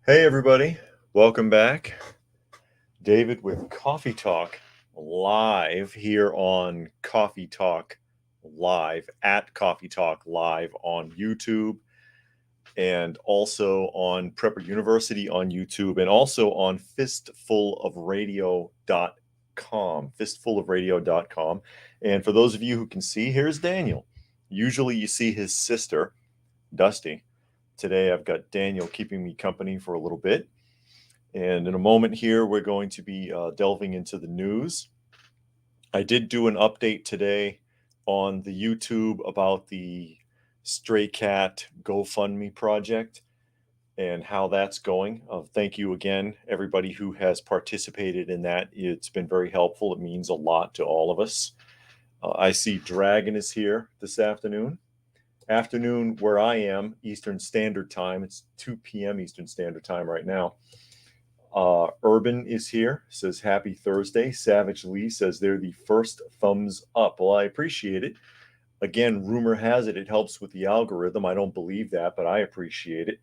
Hey everybody, welcome back. David with Coffee Talk live here on Coffee Talk Live at Coffee Talk Live on YouTube, and also on Prepper University on YouTube, and also on fistfulofradio.com, fistfulofradio.com. And for those of you who can see, here's Daniel. Usually you see his sister, Dusty. Today I've got Daniel keeping me company for a little bit. And in a moment here, we're going to be delving into the news. I did do an update today on the YouTube about the Stray Cat GoFundMe project and how that's going. Thank you again, everybody who has participated in that. It's been very helpful. It means a lot to all of us. I see Dragon is here this afternoon. Afternoon where I am, Eastern Standard Time. It's 2 p.m. Eastern Standard Time right now. Urban is here, says happy Thursday. Savage Lee says they're the first thumbs up. Well, I appreciate it. Again, rumor has it helps with the algorithm. I don't believe that, but I appreciate it.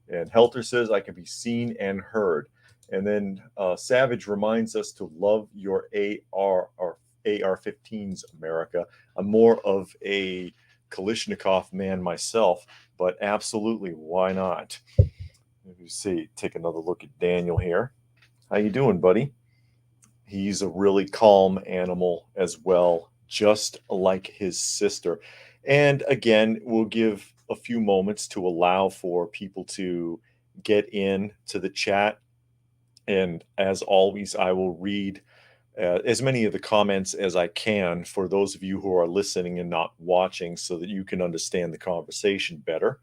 And Helter says I can be seen and heard. And then Savage reminds us to love your AR or AR-15s, America. I'm more of a Kalashnikov man myself, but absolutely, why not? Let me see, take another look at Daniel here. How you doing, buddy? He's a really calm animal as well, just like his sister. And again, we'll give a few moments to allow for people to get in to the chat. And as always, I will read as many of the comments as I can for those of you who are listening and not watching, so that you can understand the conversation better.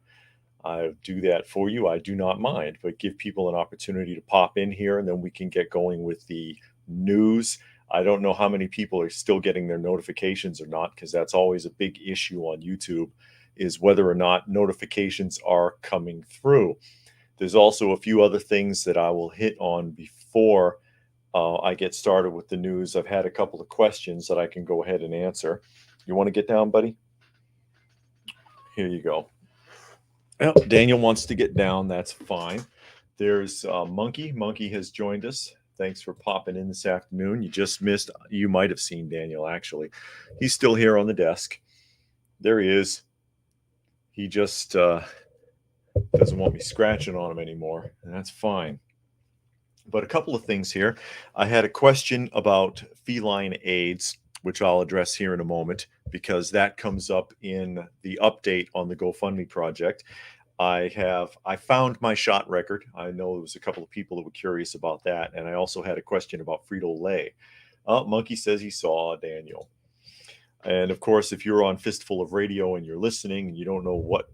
I'll do that for you. I do not mind, but give people an opportunity to pop in here, and then we can get going with the news. I don't know how many people are still getting their notifications or not, because that's always a big issue on YouTube, is whether or not notifications are coming through. There's also a few other things that I will hit on before I get started with the news. I've had a couple of questions that I can go ahead and answer. You want to get down, buddy? Here you go. Well, Daniel wants to get down. That's fine. There's Monkey. Monkey has joined us. Thanks for popping in this afternoon. You just missed. You might have seen Daniel, actually. He's still here on the desk. There he is. He just doesn't want me scratching on him anymore, and that's fine. But a couple of things here. I had a question about feline AIDS, which I'll address here in a moment, because that comes up in the update on the GoFundMe project. I found my shot record. I know there was a couple of people that were curious about that. And I also had a question about FritoLay. Monkey says he saw Daniel. And of course, if you're on Fistful of Radio and you're listening and you don't know what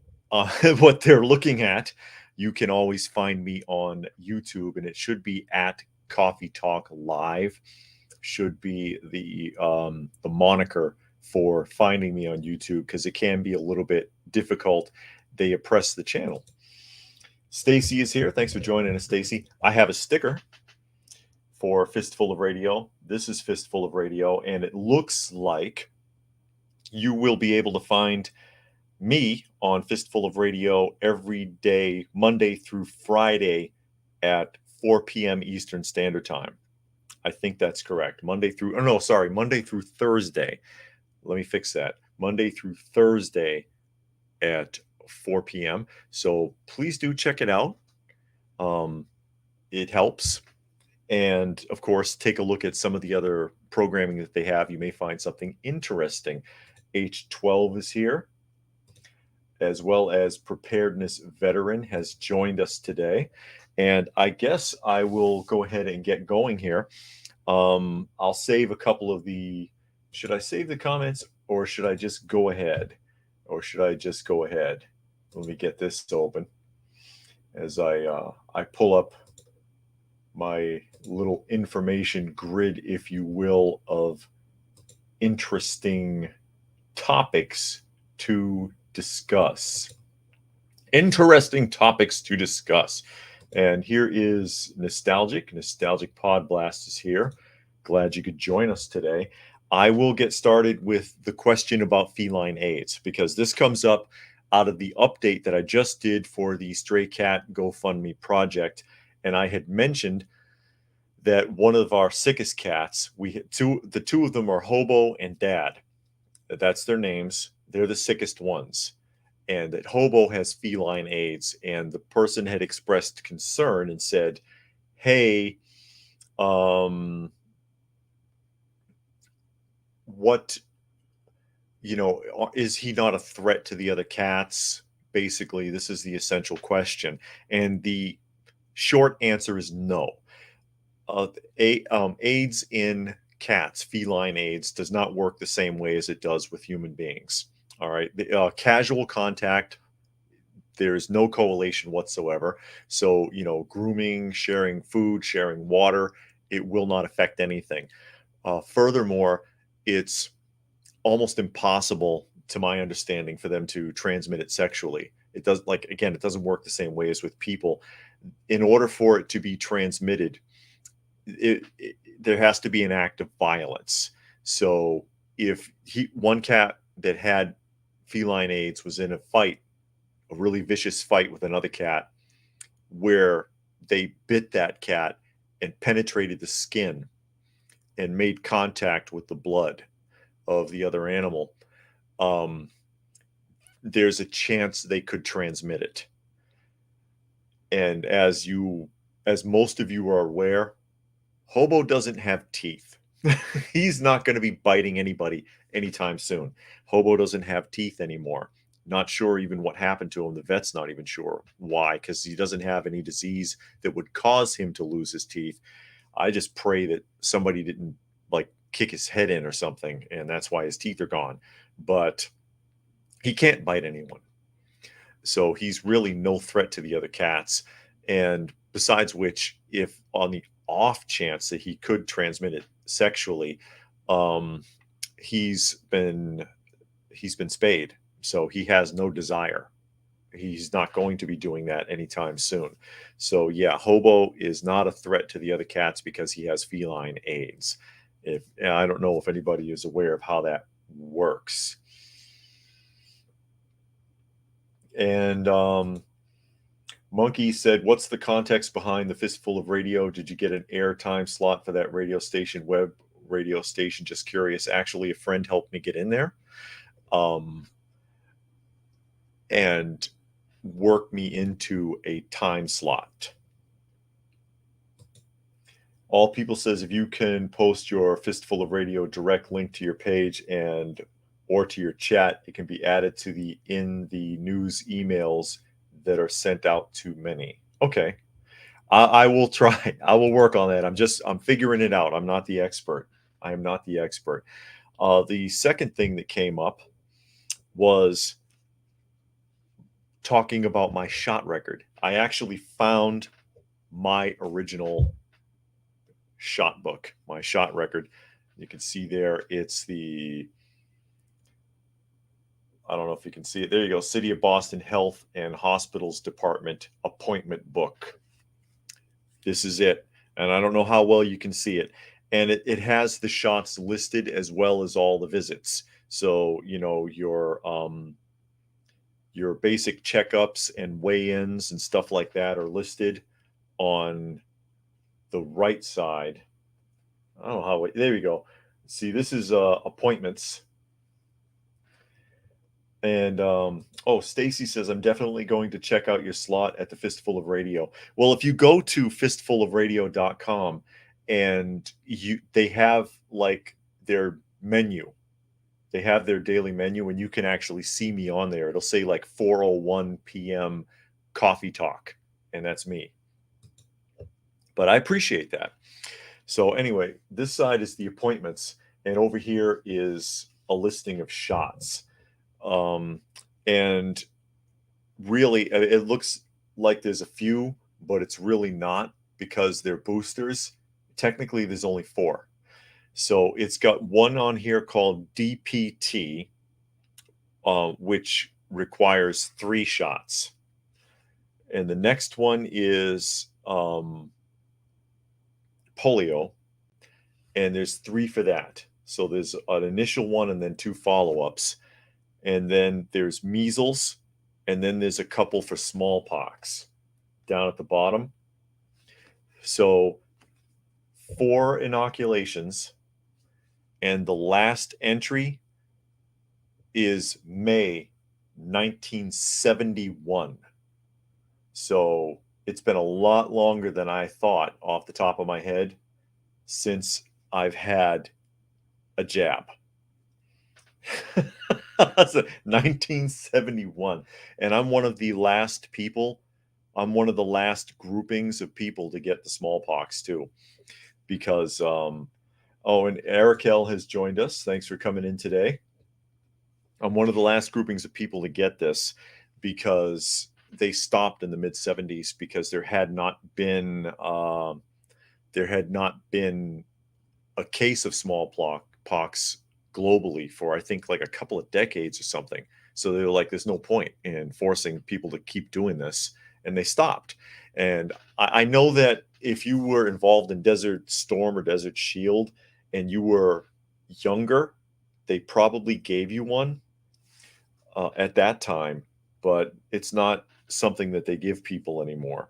what they're looking at, you can always find me on YouTube, and it should be at Coffee Talk Live. Should be the moniker for finding me on YouTube, because it can be a little bit difficult. They oppress the channel. Stacy is here. Thanks for joining us, Stacy. I have a sticker for Fistful of Radio. This is Fistful of Radio, and it looks like you will be able to find me on Fistful of Radio every day, Monday through Friday at 4 p.m. Eastern Standard Time. I think that's correct. Monday through Thursday. Let me fix that. Monday through Thursday at 4 p.m. So please do check it out. It helps. And of course, take a look at some of the other programming that they have. You may find something interesting. H12 is here, as well as Preparedness Veteran has joined us today. And I guess I will go ahead and get going here. I'll save a couple of the, should I save the comments, or should I just go ahead? Let me get this open as I pull up my little information grid, if you will, of interesting topics to discuss. Interesting topics to discuss. And here is Nostalgic. Nostalgic Pod Blast is here. Glad you could join us today. I will get started with the question about feline AIDS, because this comes up out of the update that I just did for the Stray Cat GoFundMe project. And I had mentioned that one of our sickest cats, the two of them are Hobo and Dad. That's their names. They're the sickest ones. And that Hobo has feline AIDS. And the person had expressed concern and said, hey, what, is he not a threat to the other cats? Basically, this is the essential question. And the short answer is no. AIDS in cats, feline AIDS, does not work the same way as it does with human beings. All right. Casual contact, there's no correlation whatsoever. So, grooming, sharing food, sharing water, it will not affect anything. Furthermore, it's almost impossible, to my understanding, for them to transmit it sexually. It does, it doesn't work the same way as with people. In order for it to be transmitted, there has to be an act of violence. So if one cat that had feline AIDS was in a really vicious fight with another cat, where they bit that cat and penetrated the skin and made contact with the blood of the other animal, there's a chance they could transmit it. And as most of you are aware, Hobo doesn't have teeth. He's not going to be biting anybody anytime soon. Hobo doesn't have teeth anymore. Not sure even what happened to him. The vet's not even sure why, because he doesn't have any disease that would cause him to lose his teeth. I just pray that somebody didn't kick his head in or something, and that's why his teeth are gone. But he can't bite anyone. So he's really no threat to the other cats. And besides which, if on the off chance that he could transmit it sexually, he's been spayed, so he has no desire. He's not going to be doing that anytime soon. So yeah, Hobo is not a threat to the other cats because he has feline AIDS. I don't know if anybody is aware of how that works. And Monkey said, what's the context behind the Fistful of Radio? Did you get an airtime slot for that radio station, web radio station? Just curious. Actually, a friend helped me get in there and work me into a time slot. All People says, if you can post your Fistful of Radio direct link to your page or to your chat, it can be added to in the news emails that are sent out to many. Okay. I will try. I will work on that. I'm figuring it out. I'm not the expert. I am not the expert. The second thing that came up was talking about my shot record. I actually found my original shot book, my shot record. You can see there, it's I don't know if you can see it. There you go. City of Boston Health and Hospitals Department appointment book. This is it. And I don't know how well you can see it. And it has the shots listed as well as all the visits. So, your basic checkups and weigh-ins and stuff like that are listed on the right side. I don't know how, there we go. See, this is appointments. And Stacy says, I'm definitely going to check out your slot at the Fistful of Radio. Well, if you go to fistfulofradio.com and they have their menu. They have their daily menu, and you can actually see me on there. It'll say 4:01 p.m. coffee talk, and that's me. But I appreciate that. So anyway, this side is the appointments, and over here is a listing of shots. And really, it looks like there's a few, but it's really not. because they're boosters. Technically, there's only 4. So it's got one on here called DPT, which requires 3 shots. And the next one is polio, and there's 3 for that. So there's an initial one and then 2 follow-ups. And then there's measles, and then there's a couple for smallpox down at the bottom. So 4 inoculations, and the last entry is May 1971. So it's been a lot longer than I thought off the top of my head since I've had a jab. 1971. And I'm one of the last people. I'm one of the last groupings of people to get the smallpox too. Because, and Eric L has joined us. Thanks for coming in today. I'm one of the last groupings of people to get this because they stopped in the mid 70s because there had not been a case of smallpox globally for I think like a couple of decades or something. So they were like, there's no point in forcing people to keep doing this, and they stopped. And I know that if you were involved in Desert Storm or Desert Shield and you were younger, they probably gave you one at that time, but it's not something that they give people anymore.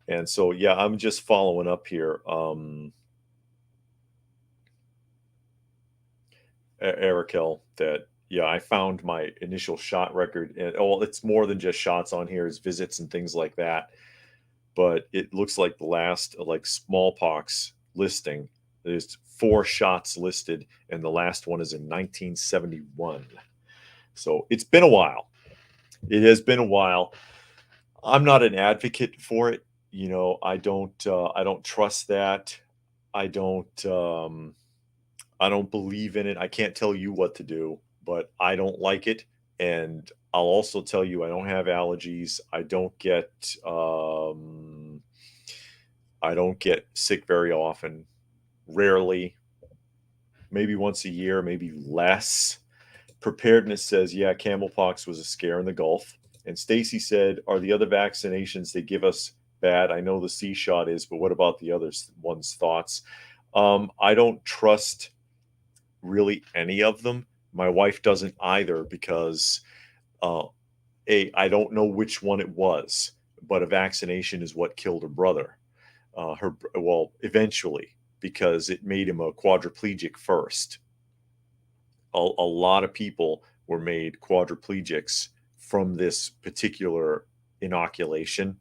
And so, yeah, I'm just following up here. Erikel, that I found my initial shot record, and it's more than just shots on here, is visits and things like that. But it looks like the last like smallpox listing, there's 4 shots listed, and the last one is in 1971. So it's been a while. It has been a while. I'm not an advocate for it. I don't trust that. I don't believe in it. I can't tell you what to do, but I don't like it. And I'll also tell you, I don't have allergies. I don't get sick very often, rarely, maybe once a year, maybe less. Preparedness says, yeah, camelpox was a scare in the Gulf. And Stacy said, are the other vaccinations they give us bad? I know the C shot is, but what about the other ones? Thoughts? I don't trust really any of them. My wife doesn't either because I don't know which one it was, but a vaccination is what killed her brother. Eventually, because it made him a quadriplegic first. A lot of people were made quadriplegics from this particular inoculation,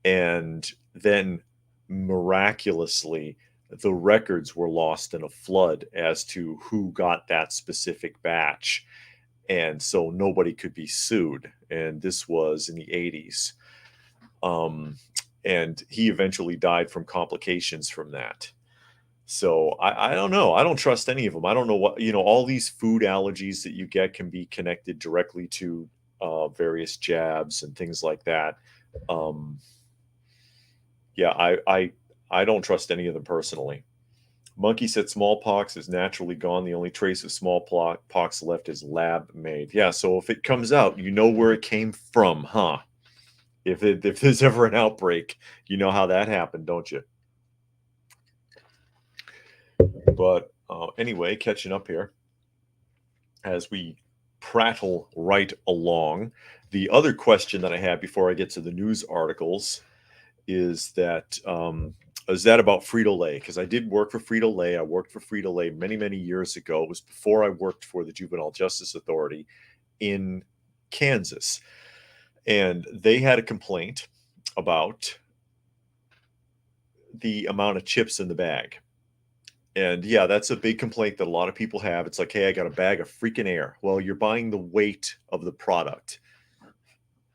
and then miraculously the records were lost in a flood as to who got that specific batch, and so nobody could be sued. And this was in the 80s, and he eventually died from complications from that. So I don't know. I don't trust any of them. I don't know what, all these food allergies that you get can be connected directly to various jabs and things like that. I don't trust any of them personally. Monkey said smallpox is naturally gone. The only trace of smallpox left is lab made. Yeah, so if it comes out, you know where it came from, huh? If there's ever an outbreak, you know how that happened, don't you? But anyway, catching up here as we prattle right along. The other question that I have before I get to the news articles is that about FritoLay? Because I did work for FritoLay. I worked for FritoLay many, many years ago. It was before I worked for the Juvenile Justice Authority in Kansas. And they had a complaint about the amount of chips in the bag. And yeah, that's a big complaint that a lot of people have. It's like, hey, I got a bag of freaking air. Well, you're buying the weight of the product.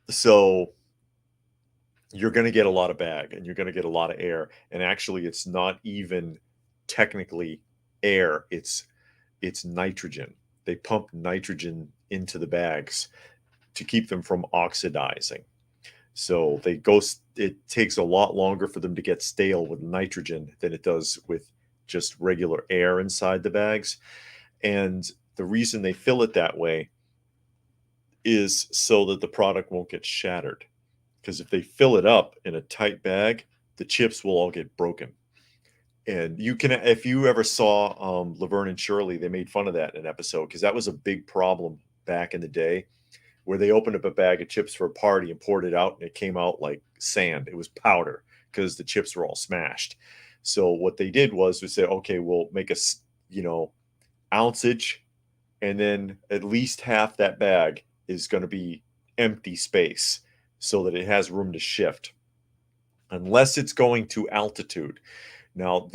So you're going to get a lot of bag and you're going to get a lot of air. And actually, it's not even technically air. It's nitrogen. They pump nitrogen into the bags to keep them from oxidizing. So it takes a lot longer for them to get stale with nitrogen than it does with just regular air inside the bags. And the reason they fill it that way is so that the product won't get shattered. Because if they fill it up in a tight bag, the chips will all get broken. And you can, if you ever saw Laverne and Shirley, they made fun of that in an episode because that was a big problem back in the day, where they opened up a bag of chips for a party and poured it out, and it came out like sand. It was powder because the chips were all smashed. So what they did was we said, okay, we'll make a ounceage, and then at least half that bag is going to be empty space so that it has room to shift, unless it's going to altitude. Now,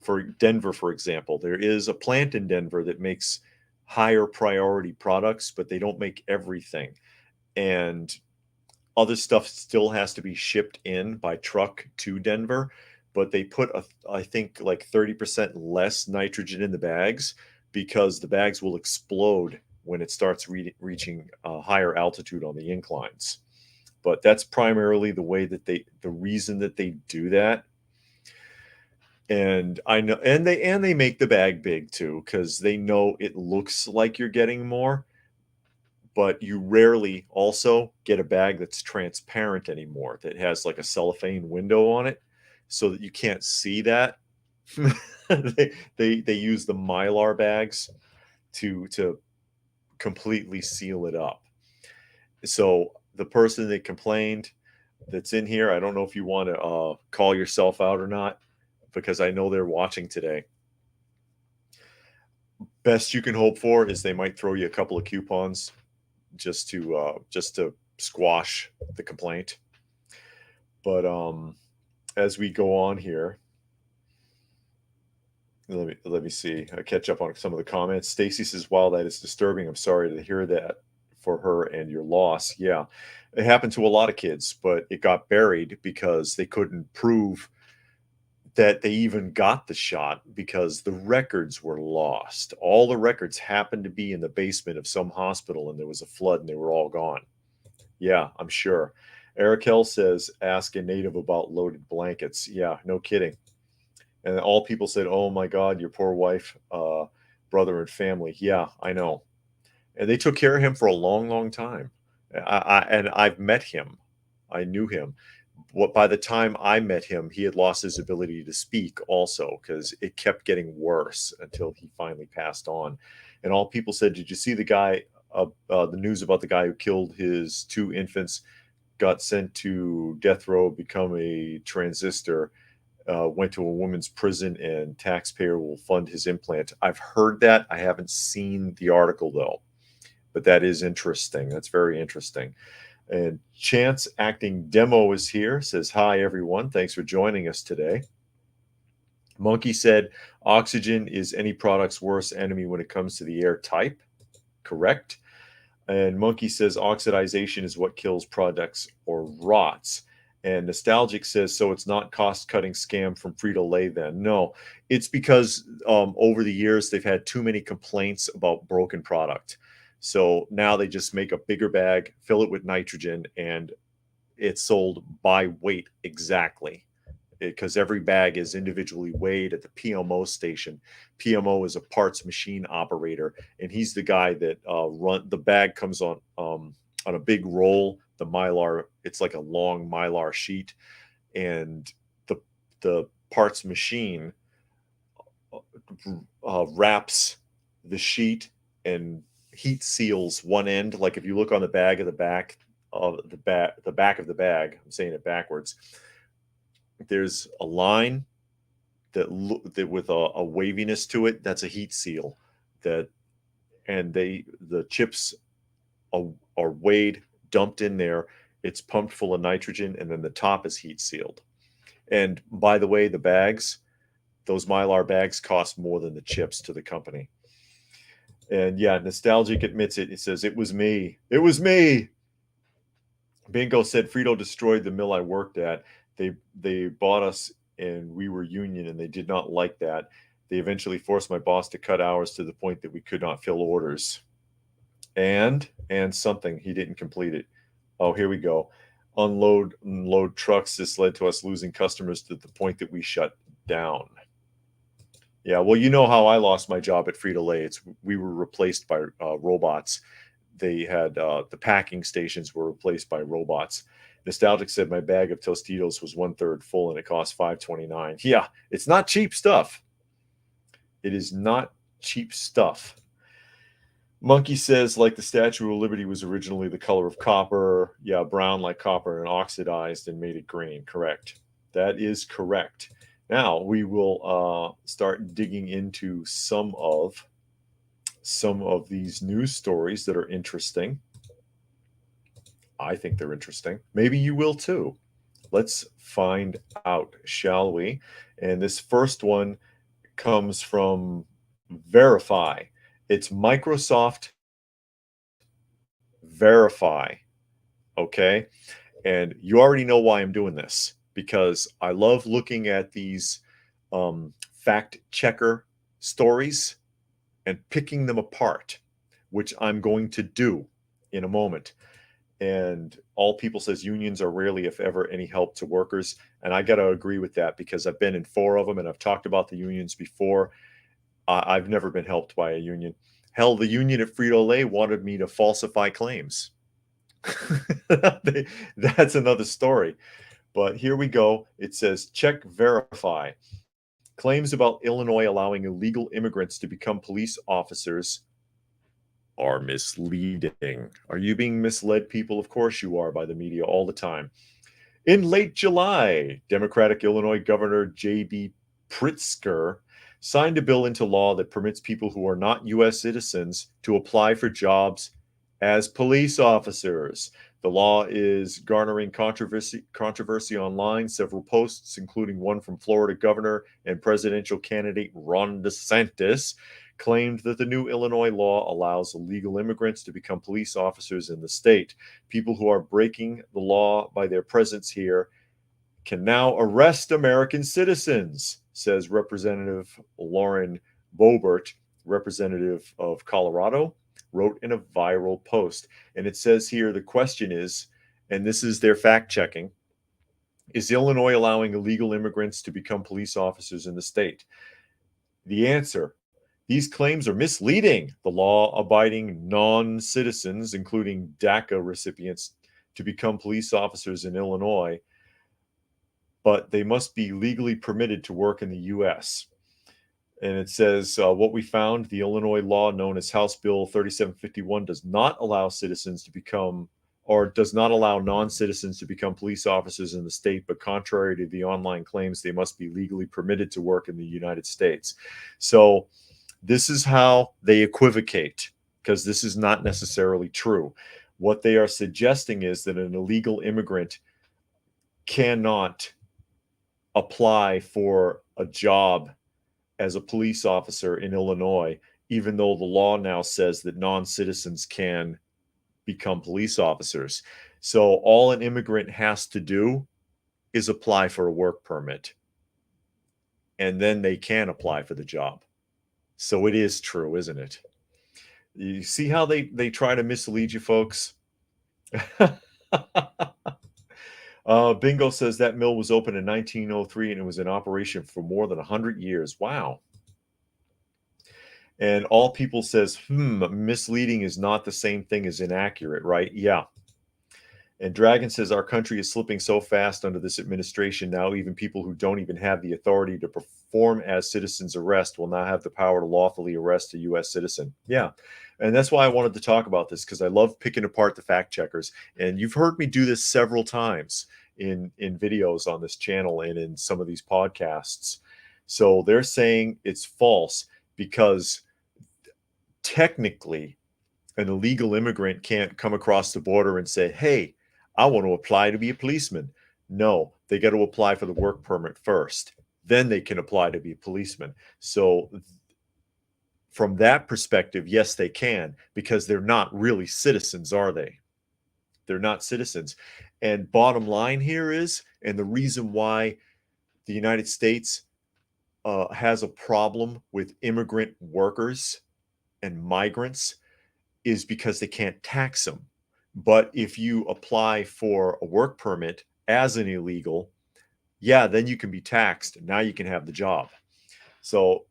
for Denver, for example, there is a plant in Denver that makes higher priority products, but they don't make everything. And other stuff still has to be shipped in by truck to Denver, but they put, I think, like 30% less nitrogen in the bags because the bags will explode when it starts reaching higher altitude on the inclines. But that's primarily the reason that they do that. And I know, and they make the bag big too, because they know it looks like you're getting more, but you rarely also get a bag that's transparent anymore, that has like a cellophane window on it so that you can't see that. They use the Mylar bags to completely seal it up. So the person that complained that's in here, I don't know if you want to call yourself out or not, because I know they're watching today. Best you can hope for is they might throw you a couple of coupons just to squash the complaint. But as we go on here, let me see. I catch up on some of the comments. Stacy says, "Wow, that is disturbing. I'm sorry to hear that for her and your loss." Yeah, it happened to a lot of kids, but it got buried because they couldn't prove that they even got the shot because the records were lost. All the records happened to be in the basement of some hospital, and there was a flood and they were all gone. Yeah, I'm sure. Eric Hill says, "Ask a native about loaded blankets." Yeah, no kidding. And all people said, "Oh my God, your poor wife, brother, and family." Yeah, I know. And they took care of him for a long, long time. And I've met him. I knew him. By the time I met him, he had lost his ability to speak also, because it kept getting worse until he finally passed on. And all people said, "Did you see the guy, the news about the guy who killed his 2 infants, got sent to death row, become a transistor, went to a woman's prison, and taxpayer will fund his implant"? I've heard that. I haven't seen the article though, but that is interesting. That's very interesting. And Chance Acting Demo is here, says, "Hi, everyone. Thanks for joining us today." Monkey said, "Oxygen is any product's worst enemy when it comes to the air type." Correct. And Monkey says, "Oxidization is what kills products or rots." And Nostalgic says, "So it's not cost-cutting scam from FritoLay then?" No, it's because over the years, they've had too many complaints about broken product. So now they just make a bigger bag, fill it with nitrogen, and it's sold by weight exactly, because every bag is individually weighed at the PMO station. PMO is a parts machine operator, and he's the guy that the bag comes on a big roll. The Mylar, it's like a long Mylar sheet, and the parts machine wraps the sheet and heat seals one end. Like if you look on the back of the back of the back of the bag, I'm saying it backwards, there's a line that with a waviness to it. That's a heat seal. And the chips are weighed, dumped in there. It's pumped full of nitrogen, and then the top is heat sealed. And by the way, the bags, those Mylar bags, cost more than the chips to the company. And yeah, Nostalgic admits it. It says, "It was me. It was me." Bingo said, "Frito destroyed the mill I worked at. They bought us, and we were union, and they did not like that. They eventually forced my boss to cut hours to the point that we could not fill orders." And something, he didn't complete it. Oh, here we go. unload and load trucks. This led to us losing customers to the point that we shut down. Yeah, well, you know how I lost my job at FritoLay. We were replaced by robots. They had the packing stations were replaced by robots. Nostalgic said my bag of Tostitos was 1/3 full and it cost $5.29. Yeah, it's not cheap stuff. It is not cheap stuff. Monkey says, like the Statue of Liberty was originally the color of copper. Yeah, brown like copper and oxidized and made it green. Correct. That is correct. Now we will start digging into some of these news stories that are interesting. I think they're interesting. Maybe you will too. Let's find out, shall we? And this first one comes from Verify. It's Microsoft Verify. Okay. And you already know why I'm doing this, because I love looking at these fact checker stories and picking them apart, which I'm going to do in a moment. And All People says unions are rarely, if ever, any help to workers. And I got to agree with that, because I've been in 4 of them and I've talked about the unions before. I've never been helped by a union. Hell, the union at FritoLay wanted me to falsify claims. That's another story. But here we go. It says, check Verify. Claims about Illinois allowing illegal immigrants to become police officers are misleading. Are you being misled, people? Of course you are, by the media all the time. In late July, Democratic Illinois Governor J.B. Pritzker signed a bill into law that permits people who are not U.S. citizens to apply for jobs as police officers. The law is garnering controversy online. Several posts, including one from Florida Governor and presidential candidate Ron DeSantis, claimed that the new Illinois law allows illegal immigrants to become police officers in the state. People who are breaking the law by their presence here can now arrest American citizens, says Representative Lauren Boebert, representative of Colorado, wrote in a viral post. And it says here, the question is, and this is their fact checking, is Illinois allowing illegal immigrants to become police officers in the state? The answer, these claims are misleading the law-abiding non-citizens, including DACA recipients, to become police officers in Illinois, but they must be legally permitted to work in the U.S. And it says, what we found, the Illinois law known as House Bill 3751 does not allow citizens to become, or does not allow non-citizens to become police officers in the state, but contrary to the online claims, they must be legally permitted to work in the United States. So this is how they equivocate, because this is not necessarily true. What they are suggesting is that an illegal immigrant cannot apply for a job as a police officer in Illinois, even though the law now says that non-citizens can become police officers. So all an immigrant has to do is apply for a work permit, and then they can apply for the job. So it is true, isn't it? You see how they try to mislead you, folks? Bingo says that mill was opened in 1903 and it was in operation for more than 100 years. Wow. And All People says, misleading is not the same thing as inaccurate, right? Yeah. And Dragon says, our country is slipping so fast under this administration now, even people who don't even have the authority to perform as citizens arrest will now have the power to lawfully arrest a U.S. citizen. Yeah. And that's why I wanted to talk about this, because I love picking apart the fact checkers. And you've heard me do this several times in videos on this channel and in some of these podcasts. So they're saying it's false because technically an illegal immigrant can't come across the border and say, hey, I want to apply to be a policeman. No, they got to apply for the work permit first. Then they can apply to be a policeman. So from that perspective, yes, they can, because they're not really citizens, are they? They're not citizens. And bottom line here is, and the reason why the United States has a problem with immigrant workers and migrants is because they can't tax them. But if you apply for a work permit as an illegal, yeah, then you can be taxed. Now you can have the job. So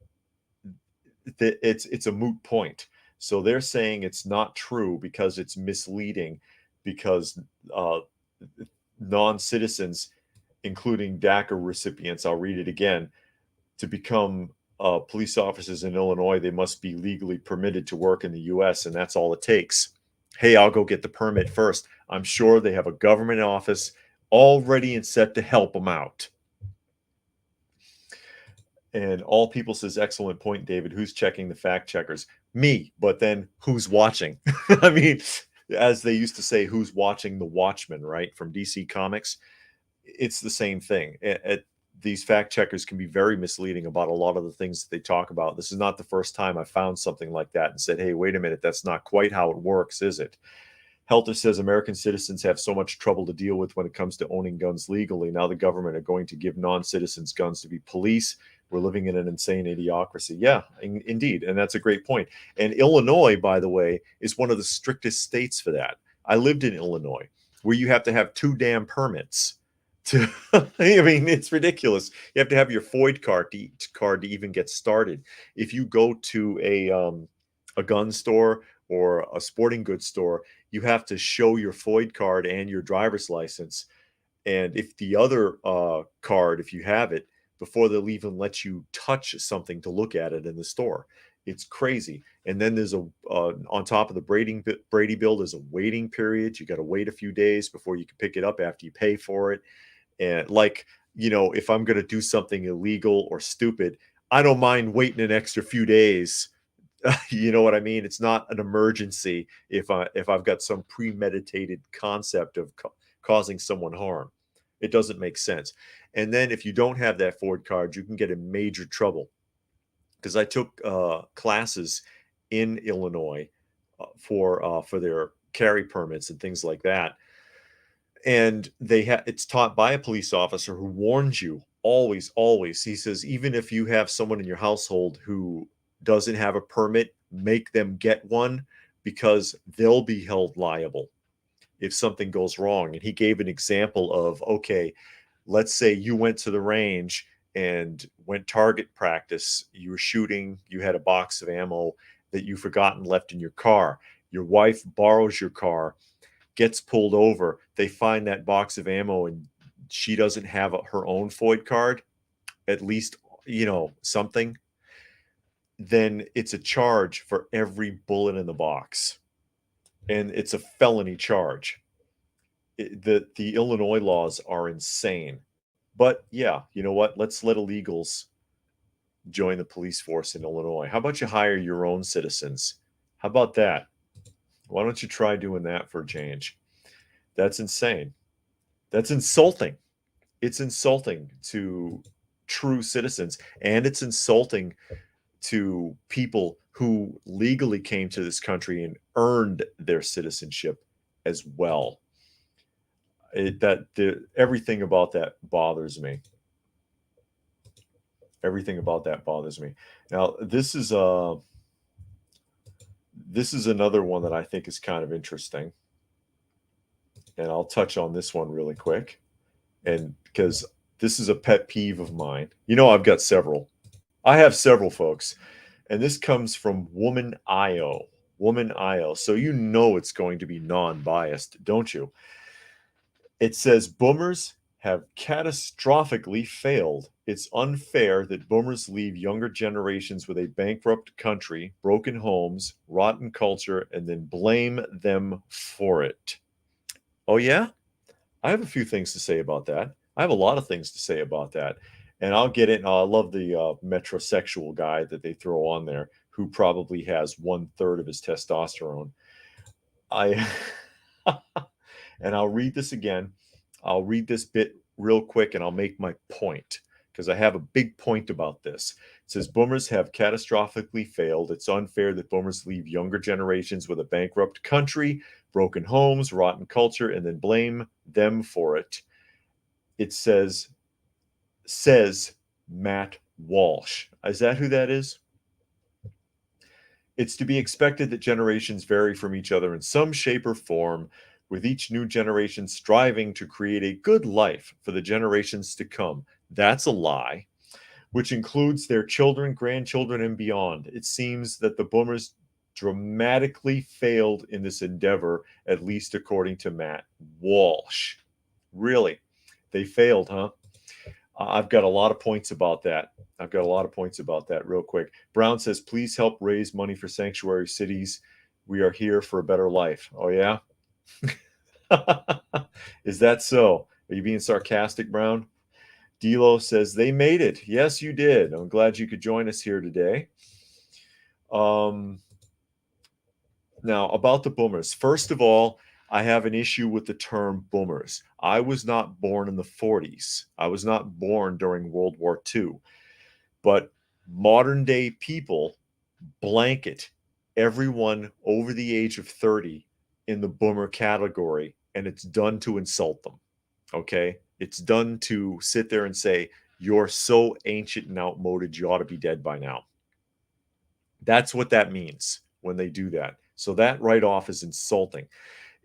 it's a moot point. So they're saying it's not true because it's misleading, because uh, non-citizens, including DACA recipients, I'll read it again, to become police officers in Illinois, they must be legally permitted to work in the U.S., and that's all it takes. Hey, I'll go get the permit first. I'm sure they have a government office all ready and set to help them out. And All People says, excellent point, David. Who's checking the fact checkers? Me, but then who's watching? I mean, as they used to say, who's watching the Watchmen, right? From DC Comics. It's the same thing. These fact checkers can be very misleading about a lot of the things that they talk about. This is not the first time I found something like that and said, hey, wait a minute, that's not quite how it works, is it? Helter says American citizens have so much trouble to deal with when it comes to owning guns legally. Now the government are going to give non-citizens guns to be police. We're living in an insane idiocracy. Yeah, indeed. And that's a great point. And Illinois, by the way, is one of the strictest states for that. I lived in Illinois, where you have to have 2 damn permits to, I mean, it's ridiculous. You have to have your FOID card to even get started. If you go to a gun store or a sporting goods store, you have to show your FOID card and your driver's license. And if the other card, if you have it, before they'll even let you touch something to look at it in the store. It's crazy. And then there's on top of the Brady bill, there's a waiting period. You got to wait a few days before you can pick it up after you pay for it. And like, if I'm going to do something illegal or stupid, I don't mind waiting an extra few days. You know what I mean? It's not an emergency if I've got some premeditated concept of causing someone harm. It doesn't make sense. And then if you don't have that FOID card, you can get in major trouble. Because I took classes in Illinois for their carry permits and things like that. And it's taught by a police officer who warns you always, always. He says, even if you have someone in your household who doesn't have a permit, make them get one, because they'll be held liable if something goes wrong. And he gave an example of, okay, let's say you went to the range and went target practice. You were shooting, you had a box of ammo that you forgot and left in your car. Your wife borrows your car, gets pulled over. They find that box of ammo and she doesn't have her own FOID card, at least, something. Then it's a charge for every bullet in the box. And it's a felony charge. The Illinois laws are insane. But yeah, you know what? Let's let illegals join the police force in Illinois. How about you hire your own citizens? How about that? Why don't you try doing that for a change? That's insane. That's insulting. It's insulting to true citizens, and it's insulting to people who legally came to this country and earned their citizenship as well. Everything about that bothers me. Everything about that bothers me. Now, this is another one that I think is kind of interesting, and I'll touch on this one really quick, and because this is a pet peeve of mine. I've got several. I have several, folks, and this comes from Woman IO. Woman IO. So it's going to be non-biased, don't you? It says boomers have catastrophically failed. It's unfair that boomers leave younger generations with a bankrupt country, broken homes, rotten culture, and then blame them for it. Oh, yeah? I have a few things to say about that. I have a lot of things to say about that. And I'll get it. I love the metrosexual guy that they throw on there, who probably has 1/3 of his testosterone. And I'll read this again. I'll read this bit real quick and I'll make my point, because I have a big point about this. It says boomers have catastrophically failed. It's unfair that boomers leave younger generations with a bankrupt country, broken homes, rotten culture, and then blame them for it. It says Matt Walsh. Is that who that is? It's to be expected that generations vary from each other in some shape or form. with each new generation striving to create a good life for the generations to come. That's a lie, which includes their children, grandchildren, and beyond. It seems that the boomers dramatically failed in this endeavor, at least according to Matt Walsh. Really? They failed, huh? I've got a lot of points about that. Real quick. Brown says, please help raise money for sanctuary cities. We are here for a better life. Oh, yeah? Is that so? Are you being sarcastic, Brown? Dilo says, they made it. Yes, you did. I'm glad you could join us here today. Now, about the boomers. First of all, I have an issue with the term boomers. I was not born in the 40s. I was not born during World War II. But modern day people blanket everyone over the age of 30 in the boomer category, and it's done to insult them. Okay? It's done to sit there and say, you're so ancient and outmoded, you ought to be dead by now. That's what that means when they do that. So that right off is insulting.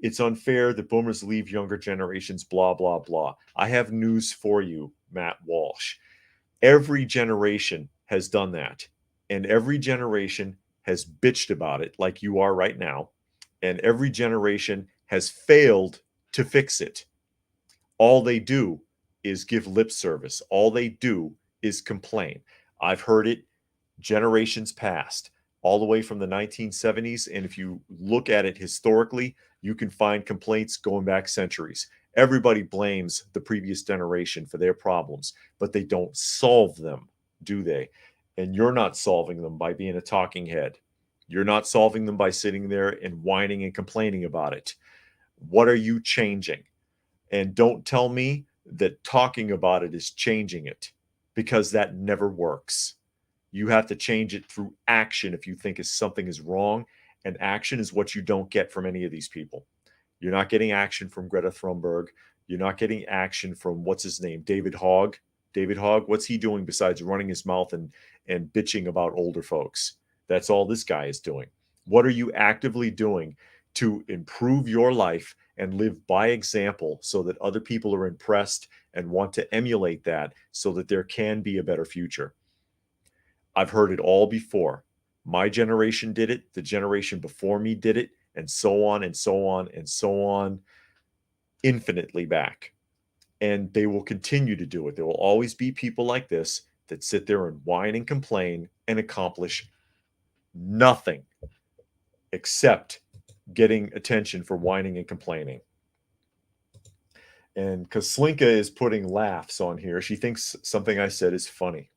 It's unfair that boomers leave younger generations, blah, blah, blah. I have news for you, Matt Walsh. Every generation has done that. And every generation has bitched about it like you are right now. And every generation has failed to fix it. All they do is give lip service. All they do is complain. I've heard it generations past, all the way from the 1970s. And if you look at it historically, you can find complaints going back centuries. Everybody blames the previous generation for their problems, but they don't solve them, do they? And you're not solving them by being a talking head. You're not solving them by sitting there and whining and complaining about it. What are you changing? And don't tell me that talking about it is changing it, because that never works. You have to change it through action if you think something is wrong. And action is what you don't get from any of these people. You're not getting action from Greta Thunberg. You're not getting action from, what's his name, David Hogg. David Hogg, what's he doing besides running his mouth and bitching about older folks? That's all this guy is doing. What are you actively doing to improve your life and live by example so that other people are impressed and want to emulate that so that there can be a better future? I've heard it all before. My generation did it. The generation before me did it, and so on and so on and so on, infinitely back. And they will continue to do it. There will always be people like this that sit there and whine and complain and accomplish nothing except getting attention for whining and complaining. And Kaslinka is putting laughs on here. She thinks something I said is funny.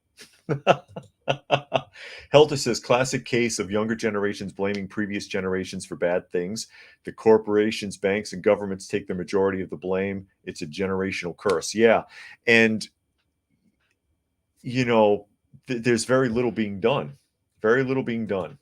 Helter says, classic case of younger generations blaming previous generations for bad things. The corporations, banks, and governments take the majority of the blame. It's a generational curse. Yeah. And, you know, there's very little being done. Very little being done.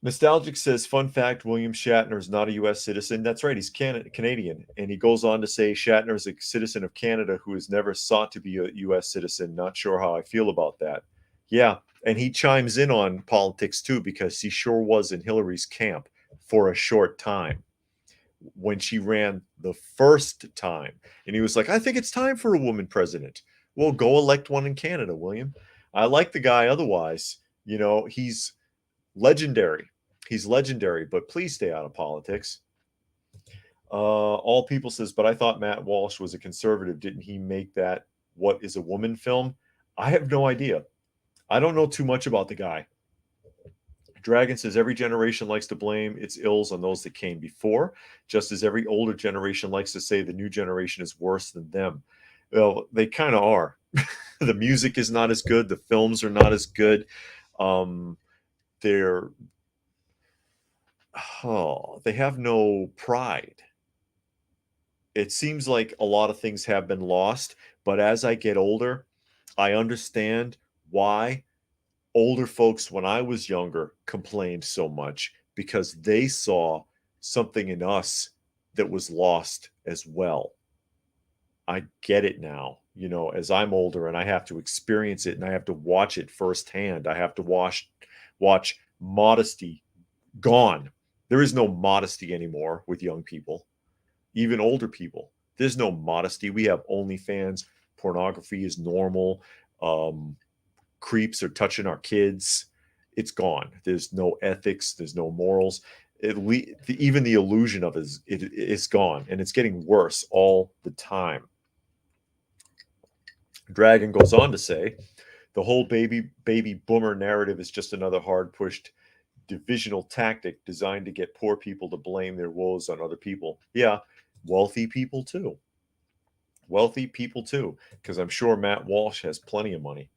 Nostalgic says, fun fact, William Shatner is not a U.S. citizen. That's right, he's Canadian. And he goes on to say, Shatner is a citizen of Canada who has never sought to be a U.S. citizen. Not sure how I feel about that. Yeah, and he chimes in on politics too, because he sure was in Hillary's camp for a short time when she ran the first time. And he was like, I think it's time for a woman president. Well, go elect one in Canada, William. I like the guy otherwise. You know, he's legendary. He's legendary, but please stay out of politics. All People says, but I thought Matt Walsh was a conservative. Didn't he make that What is a Woman film? I have no idea. I don't know too much about the guy. Dragon says, every generation likes to blame its ills on those that came before, just as every older generation likes to say the new generation is worse than them. Well, they kind of are. The music is not as good. The films are not as good. They have no pride. It seems like a lot of things have been lost, but as I get older, I understand why older folks when I was younger complained so much, because they saw something in us that was lost as well. I get it now, you know, as I'm older and I have to experience it and I have to watch it firsthand. I have to watch modesty gone. There is no modesty anymore with young people. even older people. There's no modesty. We have OnlyFans. Pornography is normal. Creeps are touching our kids. It's gone. There's no ethics. There's no morals. Even the illusion of it's gone, and it's getting worse all the time. Dragon goes on to say, the whole baby boomer narrative is just another hard-pushed divisional tactic designed to get poor people to blame their woes on other people. Yeah, wealthy people too. Wealthy people too, because I'm sure Matt Walsh has plenty of money.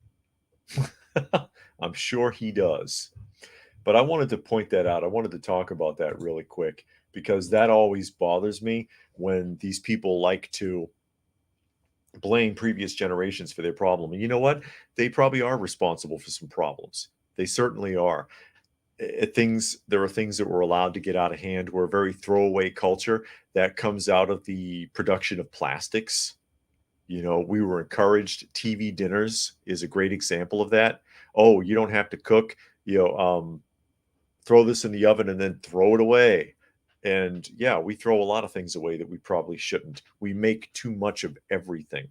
I'm sure he does. But I wanted to point that out. I wanted to talk about that really quick because that always bothers me when these people like to blame previous generations for their problem. And you know what? They probably are responsible for some problems. They certainly are. There are things that were allowed to get out of hand. We're a very throwaway culture that comes out of the production of plastics. You know, we were encouraged. TV dinners is a great example of that. Oh, you don't have to cook. Throw this in the oven and then throw it away. And yeah, we throw a lot of things away that we probably shouldn't. We make too much of everything.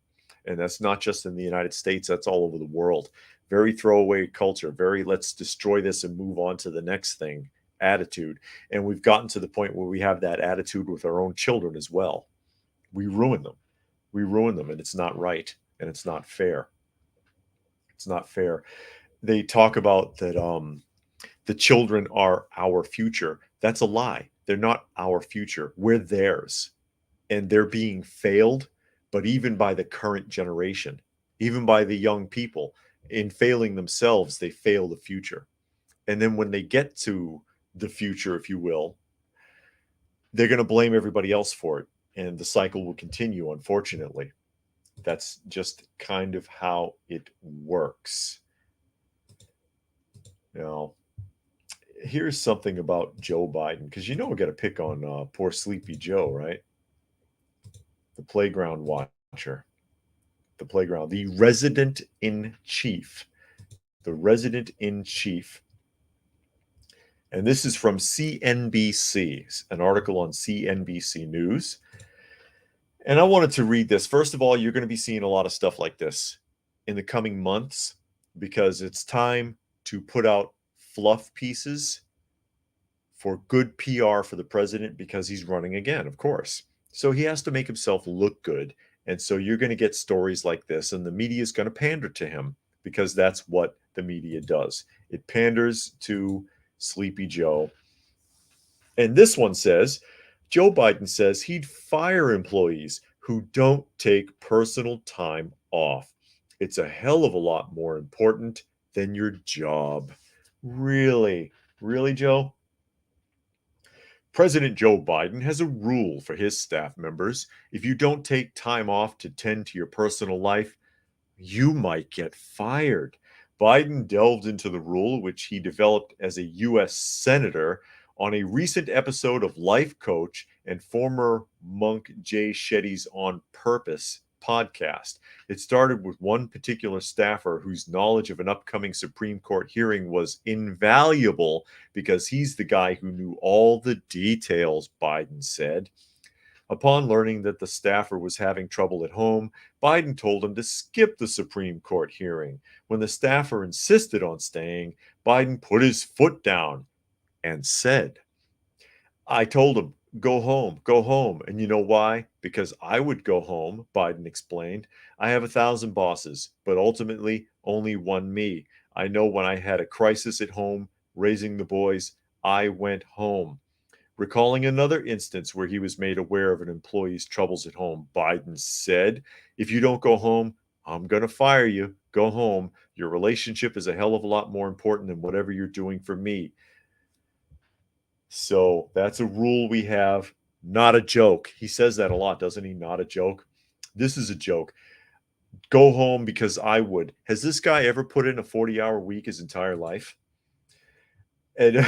And that's not just in the United States, that's all over the world. Very throwaway culture, very let's destroy this and move on to the next thing attitude. And we've gotten to the point where we have that attitude with our own children as well. We ruin them. We ruin them, and it's not right, and it's not fair. It's not fair. They talk about that the children are our future. That's a lie. They're not our future. We're theirs. And they're being failed, but even by the current generation, even by the young people, in failing themselves, they fail the future. And then when they get to the future, if you will, they're going to blame everybody else for it. And the cycle will continue, unfortunately. That's just kind of how it works. Now, here's something about Joe Biden, because you know we got to pick on poor Sleepy Joe, right? The playground watcher, the playground, the resident in chief, the resident in chief. And this is from CNBC, an article on CNBC News. And I wanted to read this. First of all, you're going to be seeing a lot of stuff like this in the coming months because it's time to put out fluff pieces for good PR for the president because he's running again, of course. So he has to make himself look good. And so you're going to get stories like this, and the media is going to pander to him because that's what the media does. It panders to Sleepy Joe. And this one says, Joe Biden says he'd fire employees who don't take personal time off. It's a hell of a lot more important than your job. Really? Really, Joe? President Joe Biden has a rule for his staff members. If you don't take time off to tend to your personal life, you might get fired. Biden delved into the rule, which he developed as a U.S. senator, on a recent episode of Life Coach and former monk Jay Shetty's On Purpose podcast. It started with one particular staffer whose knowledge of an upcoming Supreme Court hearing was invaluable because he's the guy who knew all the details, Biden said. Upon learning that the staffer was having trouble at home, Biden told him to skip the Supreme Court hearing. When the staffer insisted on staying, Biden put his foot down and said, I told him, go home, go home. And you know why? Because I would go home, Biden explained. I have 1,000 bosses, but ultimately only one me. I know when I had a crisis at home, raising the boys, I went home. Recalling another instance where he was made aware of an employee's troubles at home, Biden said, if you don't go home, I'm going to fire you. Go home. Your relationship is a hell of a lot more important than whatever you're doing for me. So that's a rule we have. Not a joke. He says that a lot, doesn't he? Not a joke. This is a joke. Go home because I would. Has this guy ever put in a 40-hour week his entire life? And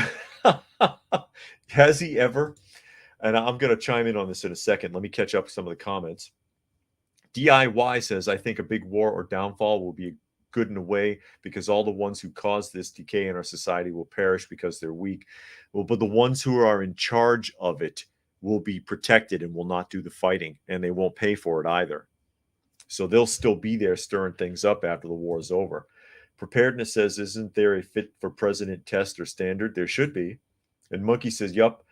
has he ever? And I'm going to chime in on this in a second. Let me catch up some of the comments. DIY says, I think a big war or downfall will be good in a way because all the ones who cause this decay in our society will perish because they're weak. Well, but the ones who are in charge of it will be protected and will not do the fighting, and they won't pay for it either. So they'll still be there stirring things up after the war is over. Preparedness says, isn't there a fit for president test or standard? There should be. And Monkey says, yup,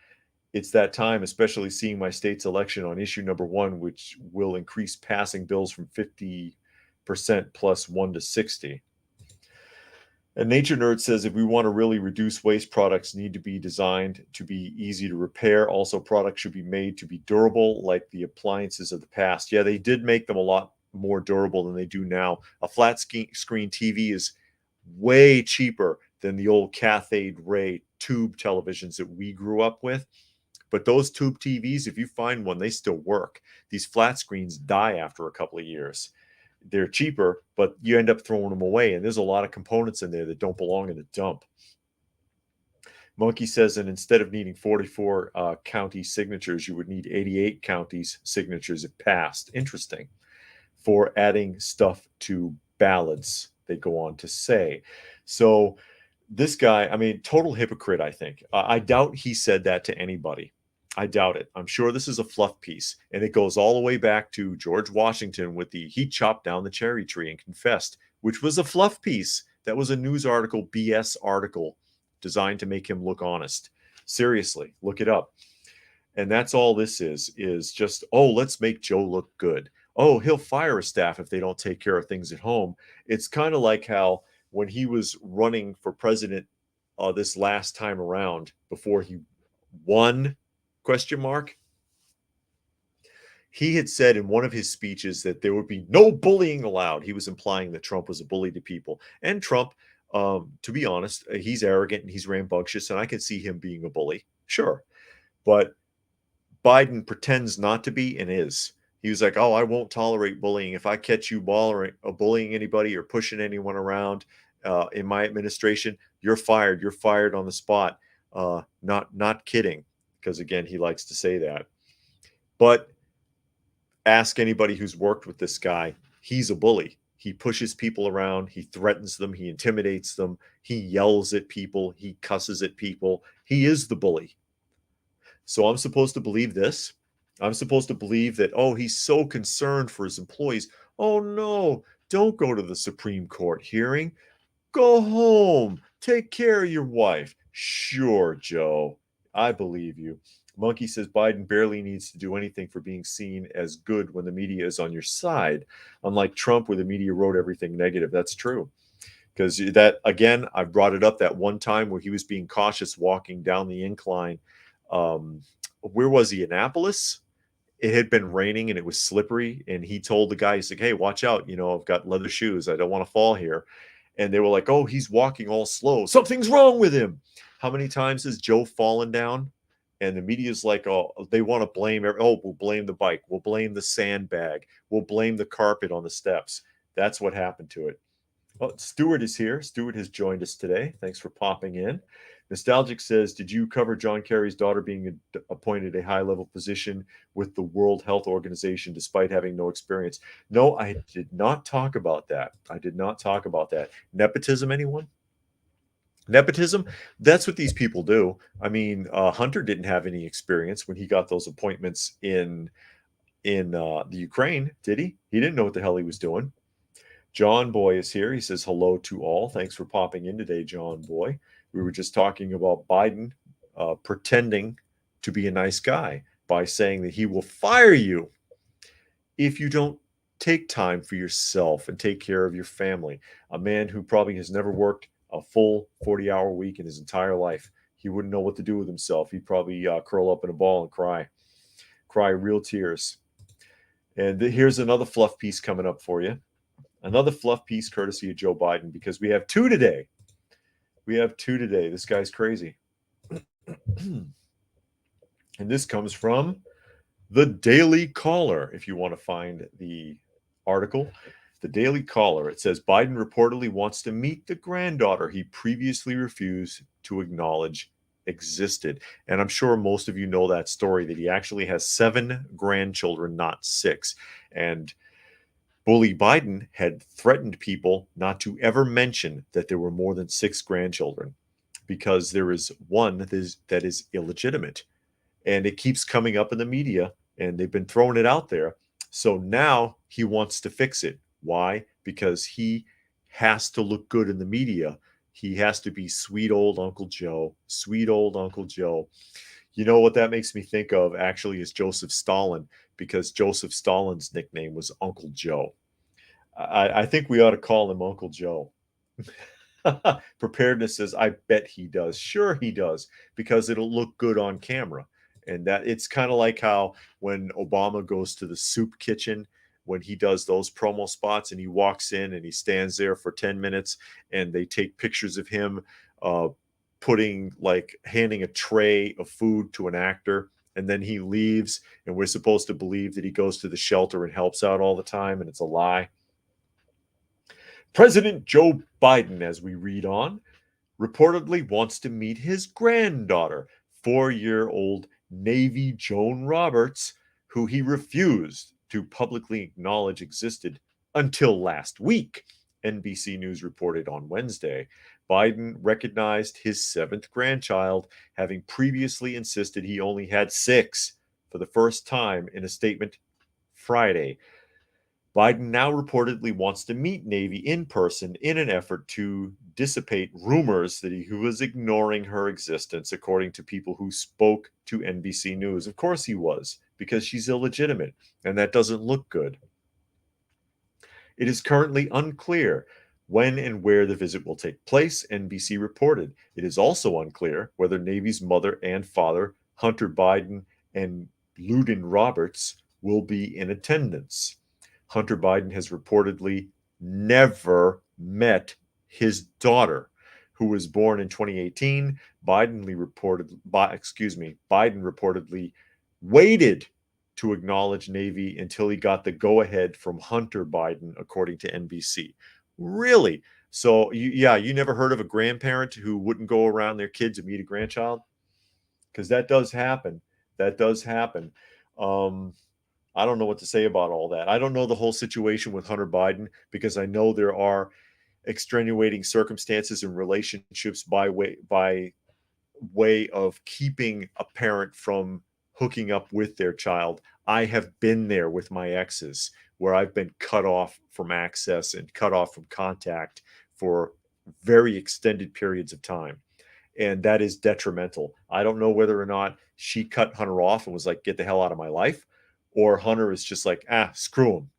it's that time, especially seeing my state's election on issue number 1, which will increase passing bills from 50% plus 1 to 60. And Nature Nerd says, if we want to really reduce waste, products need to be designed to be easy to repair. Also, products should be made to be durable, like the appliances of the past. Yeah, they did make them a lot more durable than they do now. A flat screen TV is way cheaper than the old cathode ray tube televisions that we grew up with. But those tube TVs, if you find one, they still work. These flat screens die after a couple of years. They're cheaper, but you end up throwing them away. And there's a lot of components in there that don't belong in the dump. Monkey says, and instead of needing 44 county signatures, you would need 88 counties signatures if passed. Interesting. For adding stuff to ballots, they go on to say. So this guy, I mean, total hypocrite, I think. I doubt he said that to anybody. I doubt it. I'm sure this is a fluff piece. And it goes all the way back to George Washington with he chopped down the cherry tree and confessed, which was a fluff piece. That was a news article, BS article, designed to make him look honest. Seriously, look it up. And that's all this is just, oh, let's make Joe look good. Oh, he'll fire a staff if they don't take care of things at home. It's kind of like how when he was running for president this last time around, before he won, ? He had said in one of his speeches that there would be no bullying allowed. He was implying that Trump was a bully to people. And Trump, to be honest, he's arrogant and he's rambunctious, and I can see him being a bully. Sure. But Biden pretends not to be and is. He was like, oh, I won't tolerate bullying. If I catch you bullying anybody or pushing anyone around in my administration, you're fired. You're fired on the spot. Not kidding. Because again, he likes to say that. But ask anybody who's worked with this guy. He's a bully. He pushes people around. He threatens them. He intimidates them. He yells at people. He cusses at people. He is the bully. So I'm supposed to believe this. I'm supposed to believe that, oh, he's so concerned for his employees. Oh, no, don't go to the Supreme Court hearing. Go home. Take care of your wife. Sure, Joe. I believe you. Monkey says Biden barely needs to do anything for being seen as good when the media is on your side. Unlike Trump, where the media wrote everything negative. That's true. Because that, again, I brought it up that one time where he was being cautious walking down the incline. Where was he? Annapolis? It had been raining and it was slippery. And he told the guy, he's like, hey, watch out. You know, I've got leather shoes. I don't want to fall here. And they were like, oh, he's walking all slow. Something's wrong with him. How many times has Joe fallen down? And the media's like, oh, they want to blame. We'll blame the bike. We'll blame the sandbag. We'll blame the carpet on the steps. That's what happened to it. Well, Stuart is here. Stuart has joined us today. Thanks for popping in. Nostalgic says, did you cover John Kerry's daughter being appointed a high-level position with the World Health Organization despite having no experience? No, I did not talk about that. I did not talk about that. Nepotism, anyone? Nepotism, that's what these people do. I mean, Hunter didn't have any experience when he got those appointments in the Ukraine, did he? He didn't know what the hell he was doing. John Boy is here. He says hello to all. Thanks for popping in today, John Boy. We were just talking about Biden pretending to be a nice guy by saying that he will fire you if you don't take time for yourself and take care of your family. A man who probably has never worked a full 40-hour week in his entire life. He wouldn't know what to do with himself. He'd probably curl up in a ball and cry real tears. And here's another fluff piece coming up for you. Another fluff piece courtesy of Joe Biden, because we have two today. This guy's crazy. And this comes from the Daily Caller, if you want to find the article. The Daily Caller, it says Biden reportedly wants to meet the granddaughter he previously refused to acknowledge existed. And I'm sure most of you know that story, that he actually has 7 grandchildren, not 6. And Bully Biden had threatened people not to ever mention that there were more than 6 grandchildren, because there is one that is illegitimate. and it keeps coming up in the media, and they've been throwing it out there. So now he wants to fix it. Why? Because he has to look good in the media. He has to be sweet old Uncle Joe, sweet old Uncle Joe. You know what that makes me think of actually is Joseph Stalin, because Joseph Stalin's nickname was Uncle Joe. I think we ought to call him Uncle Joe. Preparedness says, I bet he does. Sure, he does, because it'll look good on camera. And that it's kind of like how when Obama goes to the soup kitchen, when he does those promo spots and he walks in and he stands there for 10 minutes and they take pictures of him uh, handing a tray of food to an actor, and then he leaves and we're supposed to believe that he goes to the shelter and helps out all the time, and it's a lie. President Joe Biden, as we read on, reportedly wants to meet his granddaughter, 4-year-old Navy Joan Roberts, who he refused to publicly acknowledge existed until last week. NBC News reported on Wednesday. Biden recognized his 7th grandchild, having previously insisted he only had 6 for the first time in a statement Friday. Biden now reportedly wants to meet Navy in person in an effort to dissipate rumors that he was ignoring her existence, according to people who spoke to NBC News. Of course he was, because she's illegitimate, and that doesn't look good. It is currently unclear when and where the visit will take place, NBC reported. It is also unclear whether Navy's mother and father, Hunter Biden and Luden Roberts, will be in attendance. Hunter Biden has reportedly never met his daughter, who was born in 2018. Biden reportedly waited to acknowledge Navy until he got the go-ahead from Hunter Biden, according to NBC. Really? So, you never heard of a grandparent who wouldn't go around their kids and meet a grandchild? Because that does happen. That does happen. I don't know what to say about all that. I don't know the whole situation with Hunter Biden, because I know there are extenuating circumstances in relationships by way of keeping a parent from hooking up with their child. I have been there with my exes, where I've been cut off from access and cut off from contact for very extended periods of time. And that is detrimental. I don't know whether or not she cut Hunter off and was like, get the hell out of my life, or Hunter is just like, screw him.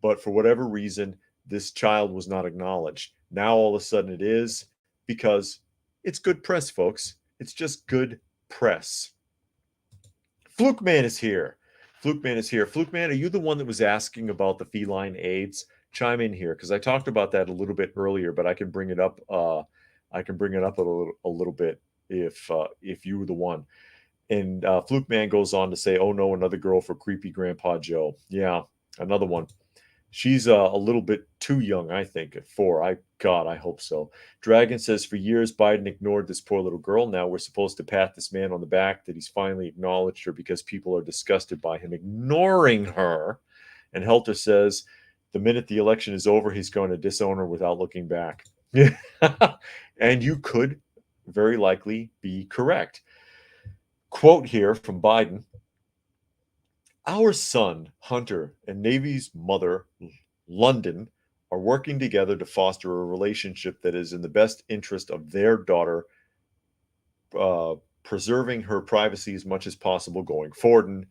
But for whatever reason, this child was not acknowledged. Now all of a sudden it is, because it's good press, folks. It's just good press. Fluke Man is here. Fluke Man is here. Fluke Man, are you the one that was asking about the feline AIDS? Chime in here, because I talked about that a little bit earlier, but I can bring it up. I can bring it up a little bit if you were the one. And Fluke Man goes on to say, "Oh no, another girl for creepy Grandpa Joe." Yeah, another one. She's a little bit too young, I think, at 4. I hope so. Dragon says, for years, Biden ignored this poor little girl. Now we're supposed to pat this man on the back that he's finally acknowledged her, because people are disgusted by him ignoring her. And Helter says, the minute the election is over, he's going to disown her without looking back. And you could very likely be correct. Quote here from Biden: our son, Hunter, and Navy's mother, London, are working together to foster a relationship that is in the best interest of their daughter, preserving her privacy as much as possible going forward.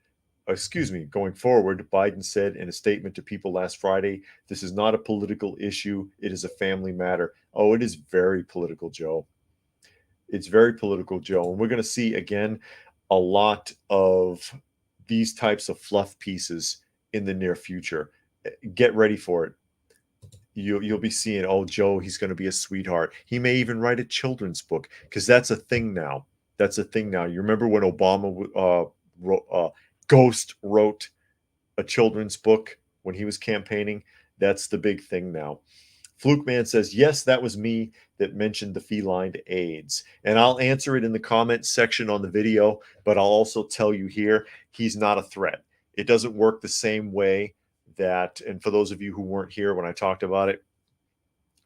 Biden said in a statement to people last Friday, this is not a political issue. It is a family matter. Oh, it is very political, Joe. It's very political, Joe. And we're going to see, again, a lot of these types of fluff pieces in the near future. Get ready for it. You'll be seeing, oh, Joe, he's going to be a sweetheart. He may even write a children's book, because that's a thing now. That's a thing now. You remember when Obama Ghost wrote a children's book when he was campaigning? That's the big thing now. Fluke Man says, yes, that was me that mentioned the feline AIDS. And I'll answer it in the comments section on the video, but I'll also tell you here, he's not a threat. It doesn't work the same way that, and for those of you who weren't here when I talked about it,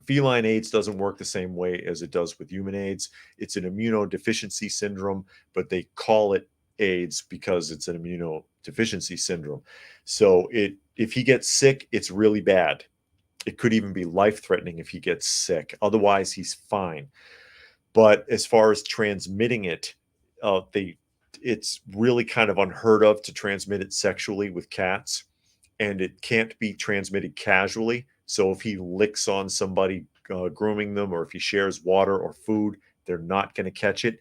feline AIDS doesn't work the same way as it does with human AIDS. It's an immunodeficiency syndrome, but they call it AIDS because it's an immunodeficiency syndrome. So if he gets sick, it's really bad. It could even be life-threatening if he gets sick. Otherwise, he's fine. But as far as transmitting it, it's really kind of unheard of to transmit it sexually with cats, and it can't be transmitted casually. So if he licks on somebody grooming them, or if he shares water or food, they're not going to catch it.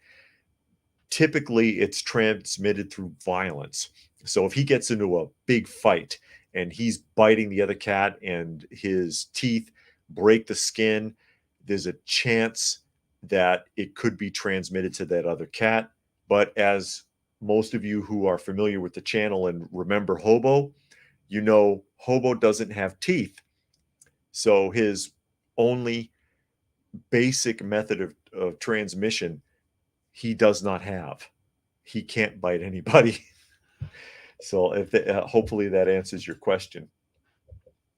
Typically, it's transmitted through violence. So if he gets into a big fight and he's biting the other cat and his teeth break the skin, there's a chance that it could be transmitted to that other cat. But as most of you who are familiar with the channel and remember Hobo, you know Hobo doesn't have teeth. So his only basic method of transmission, he does not have. He can't bite anybody. So hopefully that answers your question.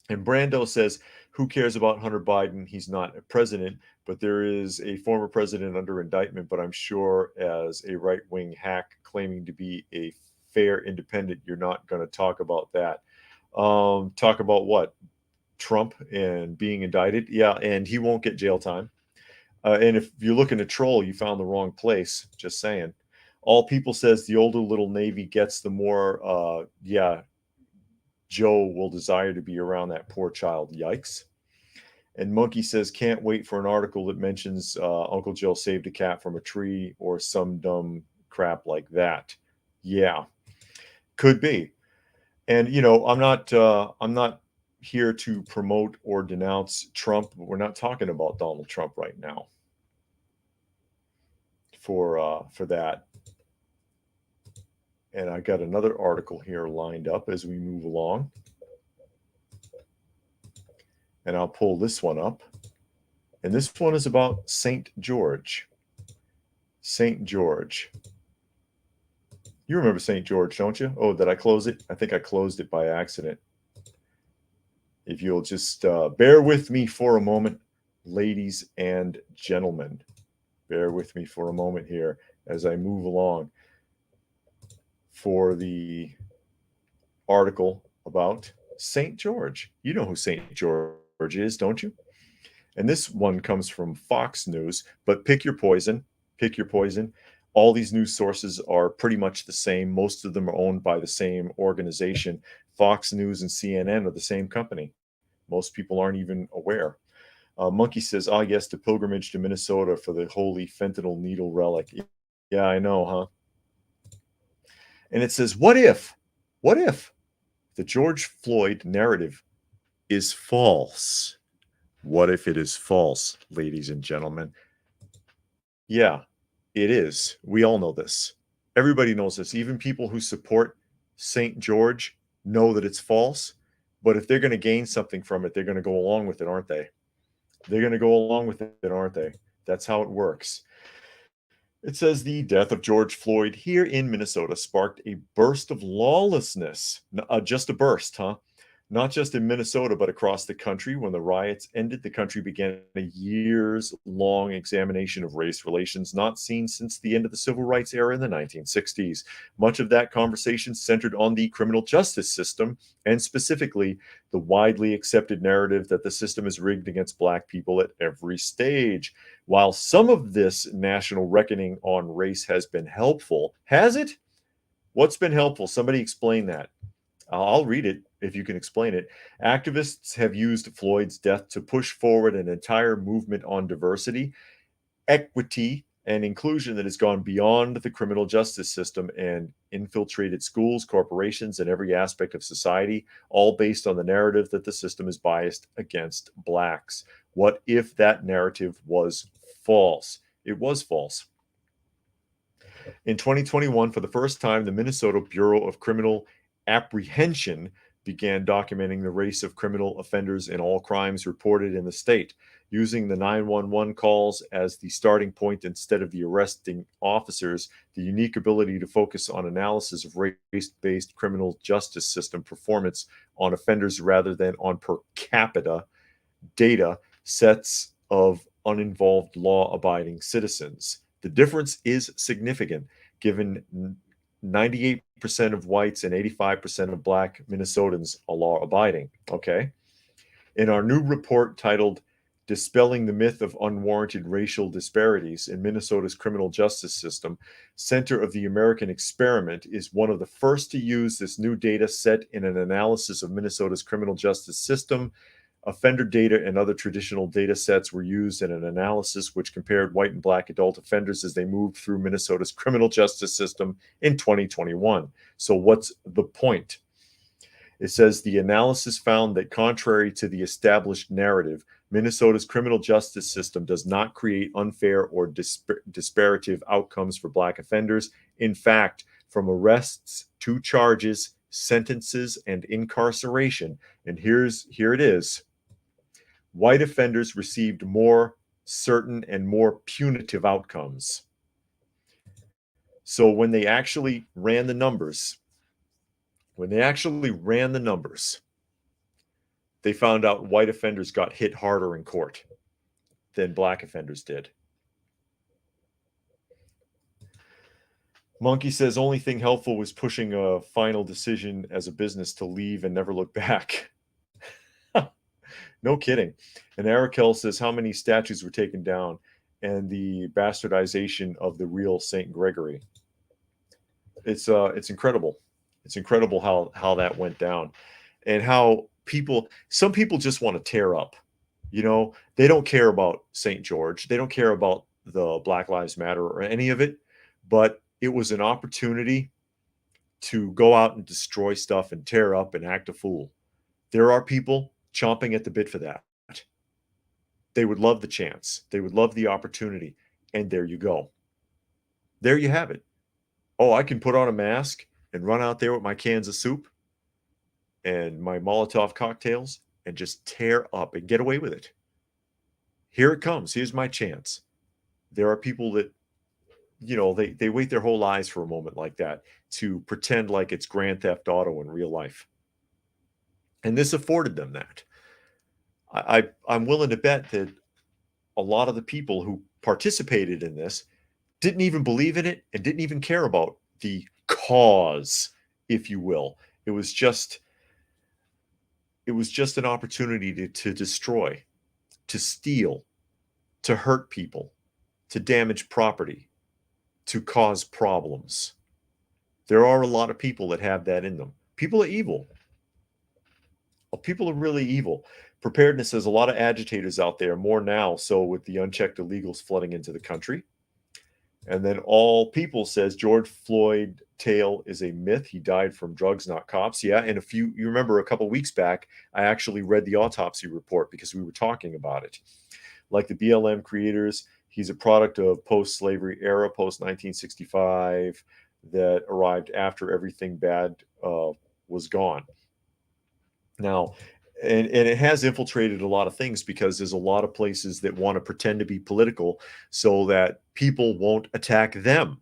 And Brando says, who cares about Hunter Biden? He's not a president, but there is a former president under indictment, but I'm sure as a right-wing hack claiming to be a fair independent, you're not going to talk about that. Talk about what? Trump and being indicted? Yeah, and he won't get jail time. And if you're looking to troll, you found the wrong place. Just saying. All People says the older little Navy gets, the more, Joe will desire to be around that poor child. Yikes. And Monkey says, can't wait for an article that mentions Uncle Joe saved a cat from a tree or some dumb crap like that. Yeah, could be. And, I'm not here to promote or denounce Trump. We're not talking about Donald Trump right now for that. And I got another article here lined up as we move along. And I'll pull this one up. And this one is about St. George. St. George. You remember St. George, don't you? Oh, did I close it? I think I closed it by accident. If you'll just bear with me for a moment, ladies and gentlemen. Bear with me for a moment here as I move along for the article about St. George. You know who St. George is, don't you? And this one comes from Fox News, but pick your poison. Pick your poison. All these news sources are pretty much the same. Most of them are owned by the same organization. Fox News and CNN are the same company. Most people aren't even aware. Monkey says, yes, the pilgrimage to Minnesota for the holy fentanyl needle relic. Yeah, I know, huh? And it says, what if the George Floyd narrative is false? What if it is false, ladies and gentlemen? Yeah, it is. We all know this. Everybody knows this. Even people who support St. George know that it's false. But if they're going to gain something from it, they're going to go along with it, aren't they? They're going to go along with it, aren't they? That's how it works. It says the death of George Floyd here in Minnesota sparked a burst of lawlessness. Just a burst, huh? Not just in Minnesota, but across the country. When the riots ended, the country began a years-long examination of race relations not seen since the end of the civil rights era in the 1960s. Much of that conversation centered on the criminal justice system, and specifically the widely accepted narrative that the system is rigged against Black people at every stage. While some of this national reckoning on race has been helpful, has it? What's been helpful? Somebody explain that. I'll read it if you can explain it. Activists have used Floyd's death to push forward an entire movement on diversity, equity, and inclusion that has gone beyond the criminal justice system and infiltrated schools, corporations, and every aspect of society, all based on the narrative that the system is biased against Blacks. What if that narrative was false? It was false. In 2021, for the first time, the Minnesota Bureau of Criminal Apprehension began documenting the race of criminal offenders in all crimes reported in the state, using the 911 calls as the starting point instead of the arresting officers. The unique ability to focus on analysis of race-based criminal justice system performance on offenders rather than on per capita data sets of uninvolved law-abiding citizens. The difference is significant given 98% of whites and 85% of black Minnesotans are law abiding. Okay. In our new report titled Dispelling the Myth of Unwarranted Racial Disparities in Minnesota's Criminal Justice System, Center of the American Experiment is one of the first to use this new data set in an analysis of Minnesota's criminal justice system. Offender data and other traditional data sets were used in an analysis which compared white and black adult offenders as they moved through Minnesota's criminal justice system in 2021. So what's the point? It says the analysis found that contrary to the established narrative, Minnesota's criminal justice system does not create unfair or disparative outcomes for black offenders. In fact, from arrests to charges, sentences, and incarceration, and here it is, white offenders received more certain and more punitive outcomes. So when they actually ran the numbers, they found out white offenders got hit harder in court than black offenders did. Monkey says only thing helpful was pushing a final decision as a business to leave and never look back. No kidding. And Arakel says how many statues were taken down and the bastardization of the real Saint Gregory. It's incredible. It's incredible how that went down, and how some people just want to tear up. You know, they don't care about St. George. They don't care about the Black Lives Matter or any of it, but it was an opportunity to go out and destroy stuff and tear up and act a fool. There are people chomping at the bit for that. They would love the chance. They would love the opportunity. And there you go. There you have it. Oh, I can put on a mask and run out there with my cans of soup and my Molotov cocktails and just tear up and get away with it. Here it comes. Here's my chance. There are people that, you know, they wait their whole lives for a moment like that to pretend like it's Grand Theft Auto in real life. And this afforded them that. I'm willing to bet that a lot of the people who participated in this didn't even believe in it and didn't even care about the cause, if you will. It was just an opportunity to destroy, to steal, to hurt people, to damage property, to cause problems. There are a lot of people that have that in them. People are evil. People are really evil. Preparedness has a lot of agitators out there, more now so with the unchecked illegals flooding into the country. And then All People says George Floyd tale is a myth. He died from drugs, not cops. Yeah, and you remember a couple weeks back, I actually read the autopsy report because we were talking about it. Like the BLM creators, he's a product of post-slavery era, post-1965, that arrived after everything bad was gone. Now, and it has infiltrated a lot of things because there's a lot of places that want to pretend to be political so that people won't attack them.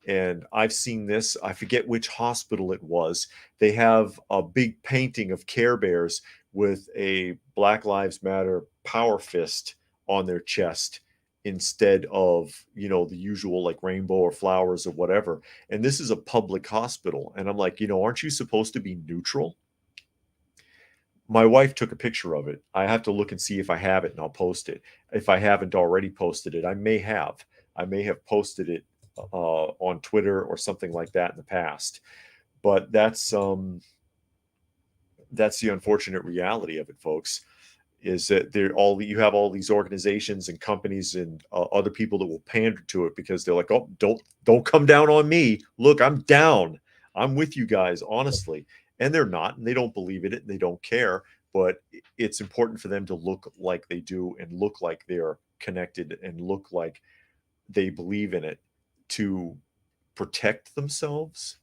And I've seen this, I forget which hospital it was. They have a big painting of Care Bears with a Black Lives Matter power fist on their chest instead of, you know, the usual like rainbow or flowers or whatever. And this is a public hospital. And I'm like, you know, aren't you supposed to be neutral? My wife took a picture of it. I have to look and see if I have it, and I'll post it. If I haven't already posted it, I may have posted it on Twitter or something like that in the past. But that's the unfortunate reality of it, folks, is that you have all these organizations and companies and other people that will pander to it because they're like, oh, don't come down on me. Look, I'm down. I'm with you guys, honestly. And they're not, and they don't believe in it, and they don't care. But it's important for them to look like they do and look like they're connected and look like they believe in it to protect themselves,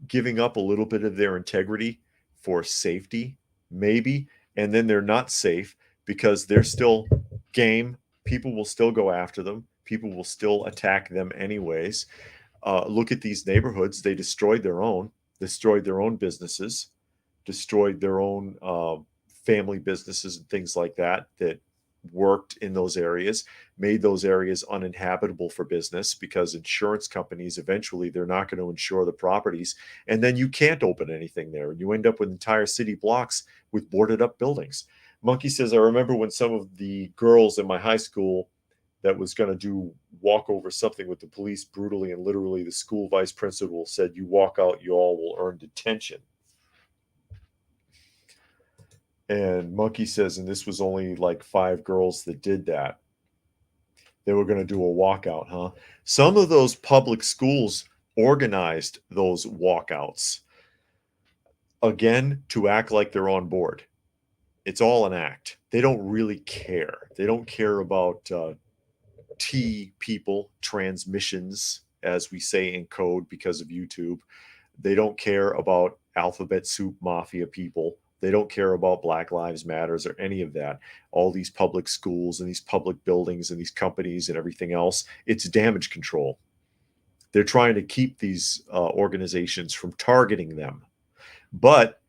giving up a little bit of their integrity for safety, maybe, and then they're not safe because they're still game. People will still go after them. People will still attack them anyways. Look at these neighborhoods. They destroyed their own businesses, destroyed their own family businesses and things like that worked in those areas, made those areas uninhabitable for business because insurance companies, eventually they're not going to insure the properties. And then you can't open anything there. And you end up with entire city blocks with boarded up buildings. Monkey says, I remember when some of the girls in my high school that was going to walk over something with the police brutally and literally, the school vice principal said, you walk out, you all will earn detention. And Monkey says, and this was only like 5 girls that did that. They were going to do a walkout, huh? Some of those public schools organized those walkouts, again, to act like they're on board. It's all an act. They don't really care. They don't care about T people, transmissions, as we say in code because of YouTube. They don't care about alphabet soup mafia people. They don't care about Black Lives Matters or any of that. All these public schools and these public buildings and these companies and everything else, it's damage control. They're trying to keep these organizations from targeting them. But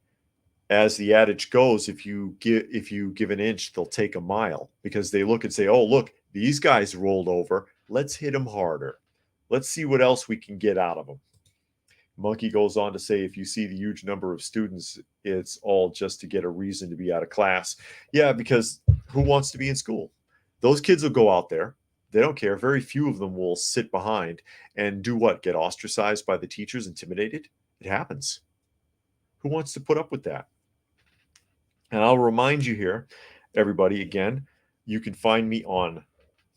as the adage goes, if you give an inch, they'll take a mile, because they look and say, oh, look, these guys rolled over. Let's hit them harder. Let's see what else we can get out of them. Monkey goes on to say, if you see the huge number of students, it's all just to get a reason to be out of class. Yeah, because who wants to be in school? Those kids will go out there. They don't care. Very few of them will sit behind and do what? Get ostracized by the teachers, intimidated? It happens. Who wants to put up with that? And I'll remind you here, everybody, again, you can find me on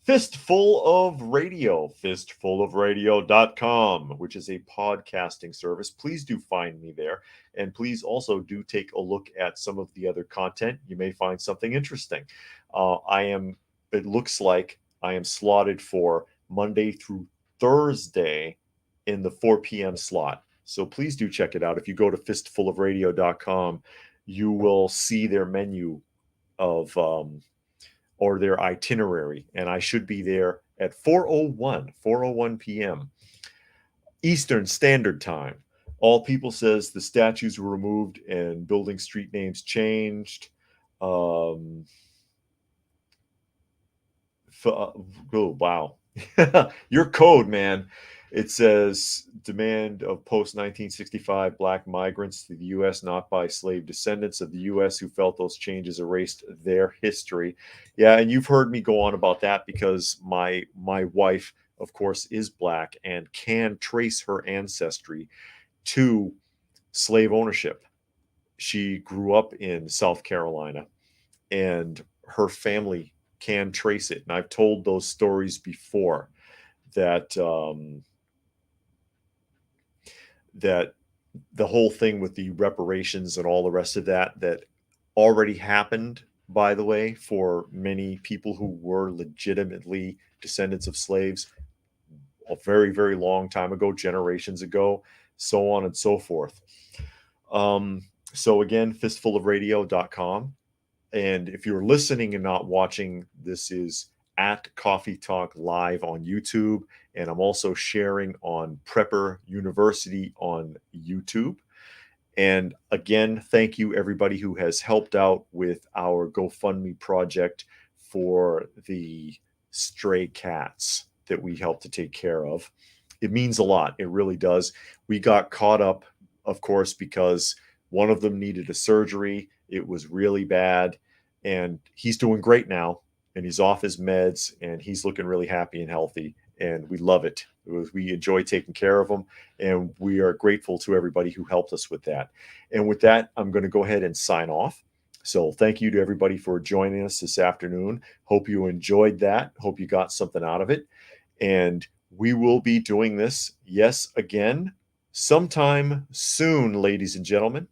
Fistful of Radio, fistfulofradio.com, which is a podcasting service. Please do find me there. And please also do take a look at some of the other content. You may find something interesting. It looks like I am slotted for Monday through Thursday in the 4 p.m. slot. So please do check it out. If you go to fistfulofradio.com, you will see their menu of or their itinerary, and I should be there at 4:01 p.m. Eastern Standard Time. All People says the statues were removed and building street names changed. Oh, wow. Your code, man. It says demand of post-1965 Black migrants to the U.S., not by slave descendants of the U.S. who felt those changes erased their history. Yeah, and you've heard me go on about that because my wife, of course, is Black and can trace her ancestry to slave ownership. She grew up in South Carolina, and her family can trace it. And I've told those stories before, that that the whole thing with the reparations and all the rest of that already happened, by the way, for many people who were legitimately descendants of slaves a very, very long time ago, generations ago, so on and so forth. So again, fistfulofradio.com. And if you're listening and not watching, this is at Coffee Talk Live on YouTube. And I'm also sharing on Prepper University on YouTube. And again, thank you everybody who has helped out with our GoFundMe project for the stray cats that we help to take care of. It means a lot. It really does. We got caught up, of course, because one of them needed a surgery. It was really bad. And he's doing great now. And he's off his meds. And he's looking really happy and healthy. And we love it. We enjoy taking care of them. And we are grateful to everybody who helped us with that. And with that, I'm going to go ahead and sign off. So thank you to everybody for joining us this afternoon. Hope you enjoyed that. Hope you got something out of it. And we will be doing this, yes, again, sometime soon, ladies and gentlemen.